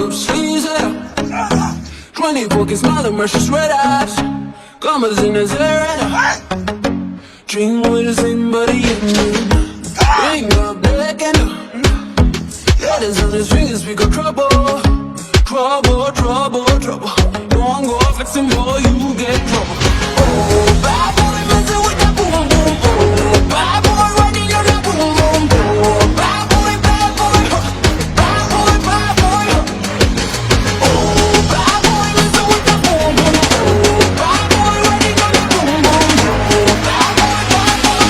up sleeves, yeah. 24 can smile and mercy red eyes. Commas in his hair and dream with his anybody in. Ring up black and letters on his fingers speak of trouble. Trouble, trouble, trouble. Don't go flexing, boy, you get trouble. Oh, bad boy, messing with that boom, boom, boom. Bad boy, riding on that boom, boom, boom. Bad boy, bad boy, bad boy, bad boy. Oh, bad boy, messing with that boom, boom, boom. Bad boy, riding on that boom, boom, boom. Bad boy, bad boy,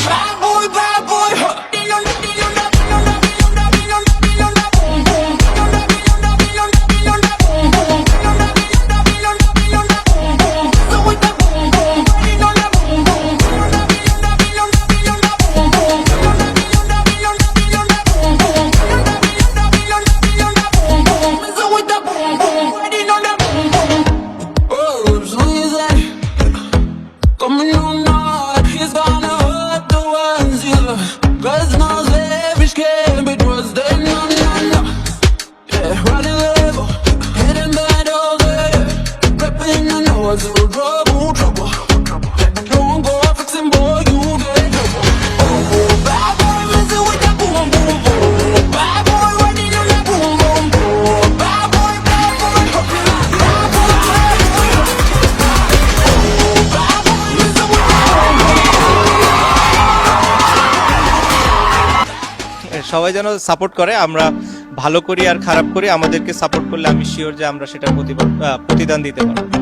bad boy, bad boy. Ding on that, ding on that, ding on that, ding on that, ding on that, ding on that boom, boom. Ding on that, ding on that, ding on that, ding on that boom, boom. Ding on that, ding on that, ding on that, ding on that boom, boom. So with that boom, boom, riding on that boom, boom. Ding on that, ding on that, ding on that, ding on that boom, boom. Ding on that, ding on that, ding on that, ding on that boom, boom. Ding on that, ding on that, ding on that, ding on that boom, boom. So with that boom, boom, riding on that boom, boom. Oh, I'm so easy. Coming on now, he's gonna hurt the ones you love. 'Cause no selfish can be trusted, no, no, no. Yeah, riding level, hitting bad all day. Repping the noise of trouble, trouble. Don't go fixing, boy, you get trouble. Oh, bad boy, messing with that boom, boom, boom. Bad boy, riding on that boom, boom, boom. Bad boy, bad boy, bad boy, bad boy. Oh, bad boy, messing with that boom, boom. সবাই যেন support করে, আমরা ভালো করি আর খারাপ করি, আমাদেরকে support করলে আমি শিওর যে আমরা সেটা প্রতিদান দিতে পারবো।